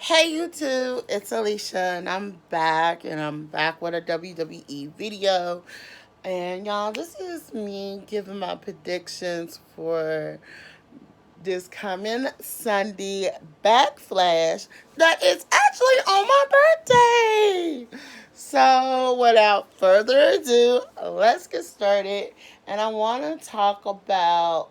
Hey YouTube, it's Alicia and I'm back with a WWE video. And y'all, this is me giving my predictions for this coming Sunday backlash that is actually on my birthday. So without further ado, let's get started. And I want to talk about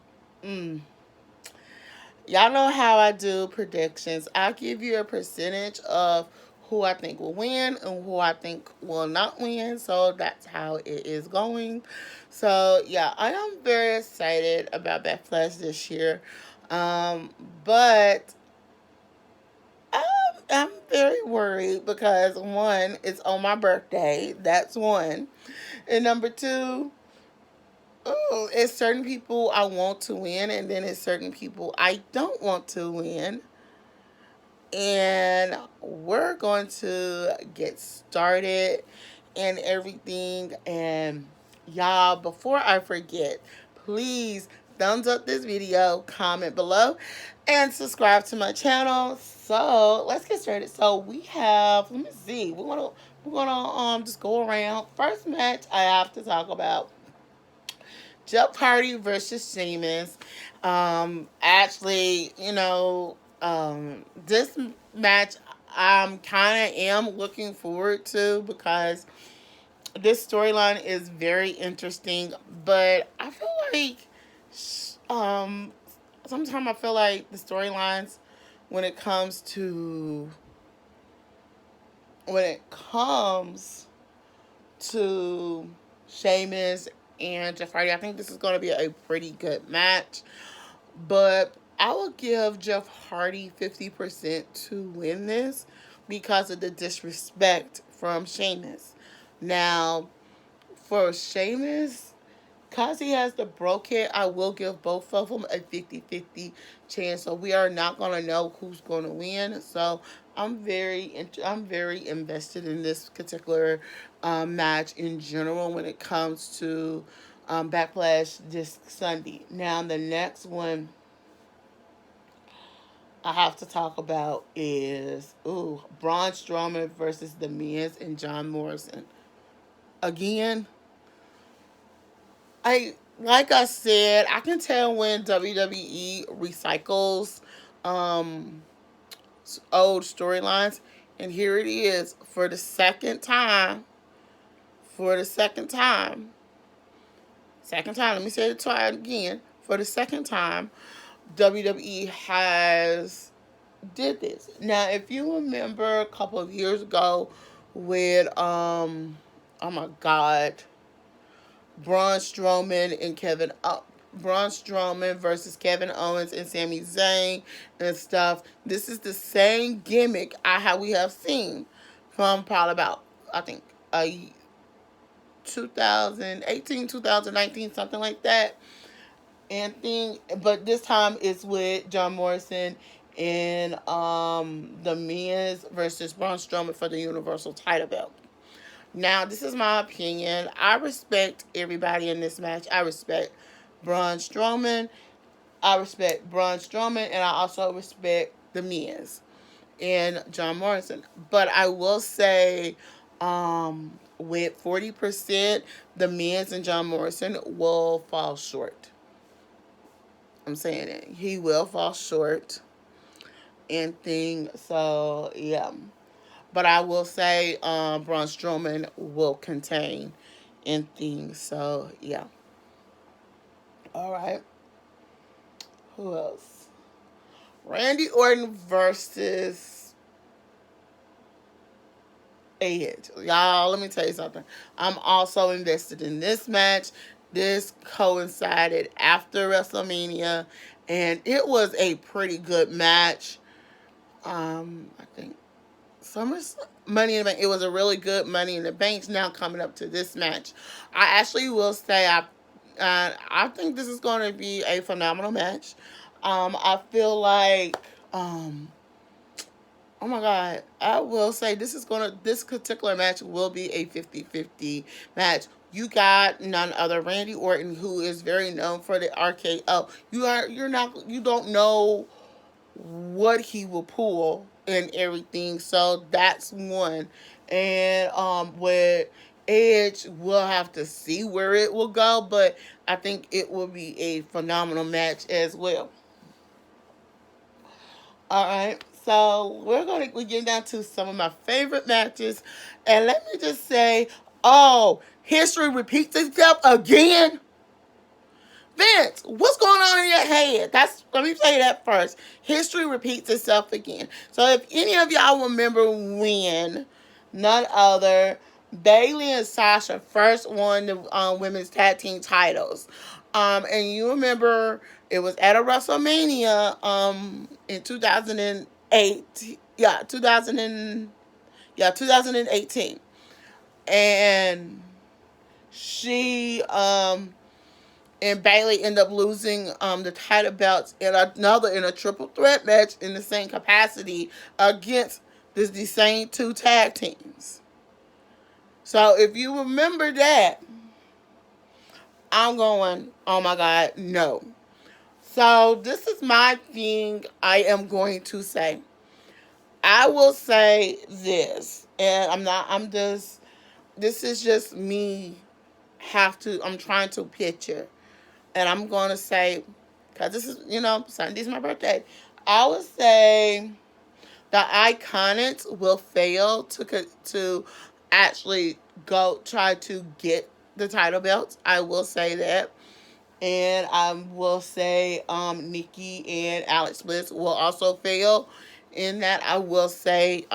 y'all know how I do predictions. I'll give you a percentage of who I think will win and who I think will not win. So that's how it is going. So yeah, I am very excited about Backlash this year. But I'm very worried because one, it's on my birthday. That's one. And number two, oh, it's certain people I want to win, and then it's certain people I don't want to win. And we're going to get started and everything. And y'all, before I forget, please thumbs up this video, comment below, and subscribe to my channel. So let's get started. So we have, let me see, we're gonna just go around. First match I have to talk about, Jeff Hardy versus Sheamus. Actually, this match I'm kind of am looking forward to because this storyline is very interesting. But I feel like, um, sometimes I feel like the storylines when it comes to when it comes to Sheamus and Jeff Hardy, I think this is going to be a pretty good match. But I will give Jeff Hardy 50% to win this because of the disrespect from Sheamus. Now, for Sheamus, because he has the broke hit, I will give both of them a 50-50 chance. So we are not going to know who's going to win. So I'm very invested in this particular match in general when it comes to Backlash this Sunday. Now the next one I have to talk about is Braun Strowman versus The Miz and John Morrison. Again, like I said, I can tell when WWE recycles um, old storylines, and here it is for the second time. For the second time, Let me say it twice again. For the second time, WWE has did this. Now, if you remember a couple of years ago with oh my god, Braun Strowman and Braun Strowman versus Kevin Owens and Sami Zayn and stuff. This is the same gimmick we have seen from probably about, I think, 2018, 2019, something like that. And thing, but this time it's with John Morrison and The Miz versus Braun Strowman for the Universal title belt. Now, this is my opinion. I respect everybody in this match. I respect Braun Strowman. And I also respect The Miz and John Morrison. But I will say, with 40%, The Miz and John Morrison will fall short. I'm saying it. He will fall short and thing. So, yeah. But I will say Braun Strowman will contain in things. So, yeah. All right. Who else? Randy Orton versus Edge. Y'all, let me tell you something. I'm also invested in this match. This coincided after WrestleMania, and it was a pretty good match. I think Money in the Bank. It was a really good Money in the Bank. Now coming up to this match, I actually will say I think this is going to be a phenomenal match. I feel like oh my god, I will say this particular match will be a 50-50 match. You got none other Randy Orton, who is very known for the RKO. You don't know what he will pull and everything. So that's one. And with Edge, we'll have to see where it will go, but I think it will be a phenomenal match as well. All right. So we're getting down to some of my favorite matches, and let me just say, oh, history repeats itself again. Vince, what's going on in your head? Let me say that first. History repeats itself again. So if any of y'all remember when none other Bailey and Sasha first won the women's tag team titles, and you remember it was at a WrestleMania in 2008, yeah, 2018, and she and Bailey ended up losing the title belts in a triple threat match in the same capacity against the same two tag teams. So if you remember that, I'm going, oh my God, no. So this is my thing I am going to say. I will say this, and this is just me I'm trying to picture. And I'm going to say, because this is, Sunday's my birthday, I would say the Iconics will fail to actually go try to get the title belts. I will say that. And I will say Nikki and Alex Bliss will also fail in that. I will say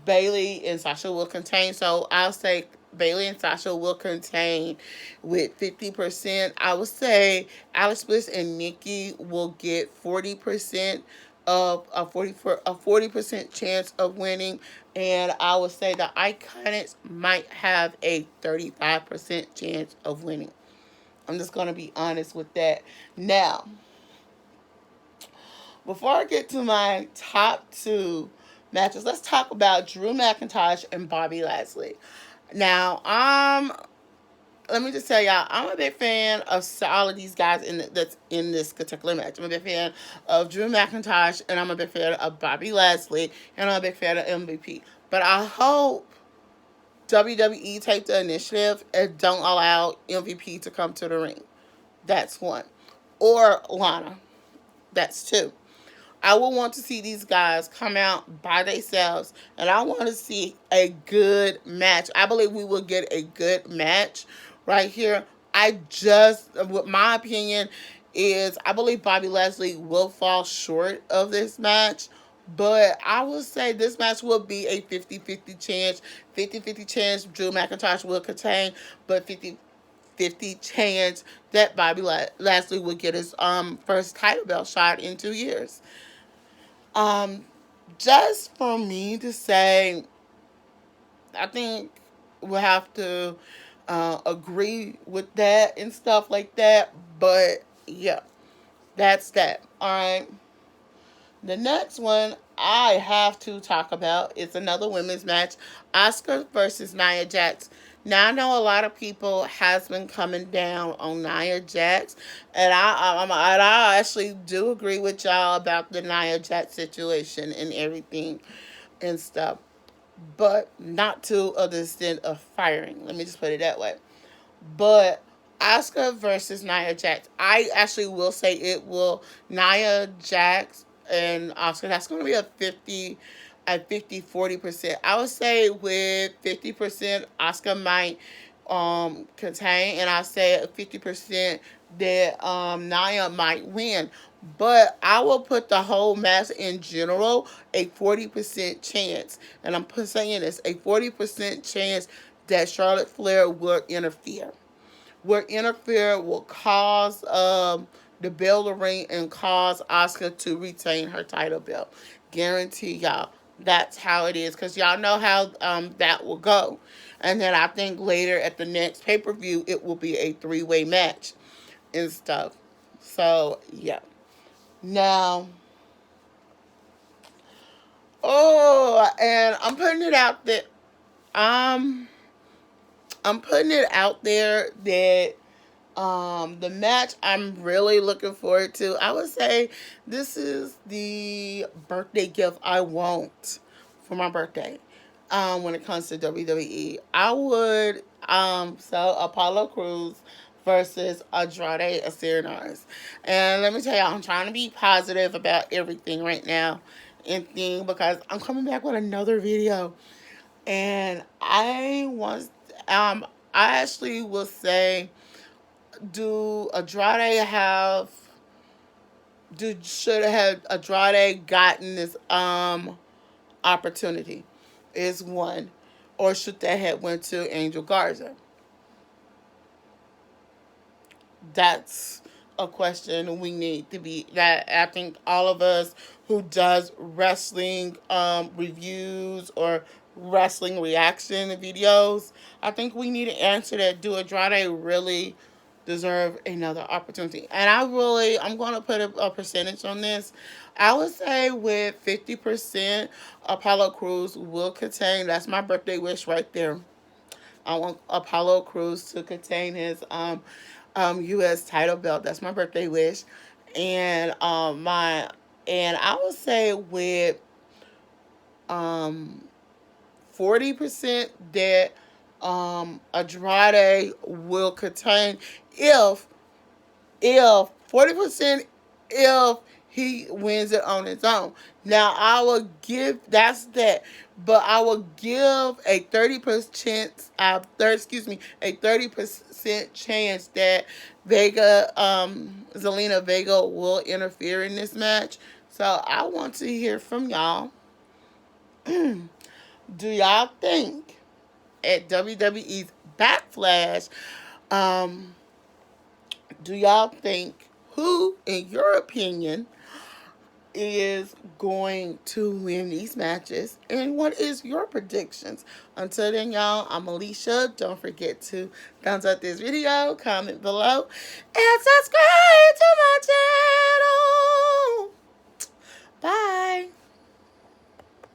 Bailey and Sasha will contain. So I'll say Bailey and Sasha will contain with 50%. I would say Alex Bliss and Nikki will get 40% of a 40% chance of winning, and I would say the Iconics might have a 35% chance of winning. I'm just gonna be honest with that. Now, before I get to my top two matches, let's talk about Drew McIntyre and Bobby Lashley. Now, let me just tell y'all, I'm a big fan of all of these guys that's in this particular match. I'm a big fan of Drew McIntyre, and I'm a big fan of Bobby Lashley, and I'm a big fan of MVP. But I hope WWE take the initiative and don't allow MVP to come to the ring. That's one. Or Lana. That's two. I will want to see these guys come out by themselves, and I want to see a good match. I believe we will get a good match right here. What my opinion is, I believe Bobby Lashley will fall short of this match, but I will say this match will be a 50-50 chance. 50-50 chance Drew McIntyre will contain, but 50-50 chance that Bobby Lashley will get his first title belt shot in 2 years. Um, just for me to say, I think we'll have to agree with that and stuff like that. But yeah, that's that. All right. The next one I have to talk about is another women's match, Asuka versus Nia Jax. Now I know a lot of people has been coming down on Nia Jax, and I actually do agree with y'all about the Nia Jax situation and everything and stuff, but not to the extent of firing. Let me just put it that way. But Asuka versus Nia Jax, I actually will say it will Nia Jax and Asuka. That's going to be a 40%. I would say with 50%, Asuka might contain, and I say 50% that Nia might win. But I will put the whole match in general a 40% chance, and I'm saying this, a 40% chance that Charlotte Flair will interfere. Will cause the bell to ring and cause Asuka to retain her title belt. Guarantee y'all. That's how it is. Because y'all know how that will go. And then I think later at the next pay-per-view, it will be a three-way match and stuff. So, yeah. Now, and I'm putting it out that, I'm putting it out there that The match I'm really looking forward to, I would say this is the birthday gift I want for my birthday. When it comes to WWE, I would sell Apollo Crews versus Andrade Cien. And let me tell you, I'm trying to be positive about everything right now and thing because I'm coming back with another video, and I actually will say, do Andrade have should have Andrade gotten this opportunity is one, or should that have went to Angel Garza? That's a question we need to be, that I think all of us who does wrestling reviews or wrestling reaction videos, I think we need to answer that. Do Andrade really deserve another opportunity? And I'm going to put a percentage on this. I would say with 50%, Apollo Crews will contain. That's my birthday wish right there. I want Apollo Crews to contain his U.S. title belt. That's my birthday wish, and I would say with 40% that Andrade will contain, if 40%, if he wins it on his own. Now I will give, that's that, but I will give a 30% a 30% chance that Zelina Vega will interfere in this match. So I want to hear from y'all. Do y'all think at WWE's Backlash, um, do y'all think who, in your opinion, is going to win these matches, and what is your predictions? Until then, y'all, I'm Alicia. Don't forget to thumbs up this video, comment below, and subscribe to my channel.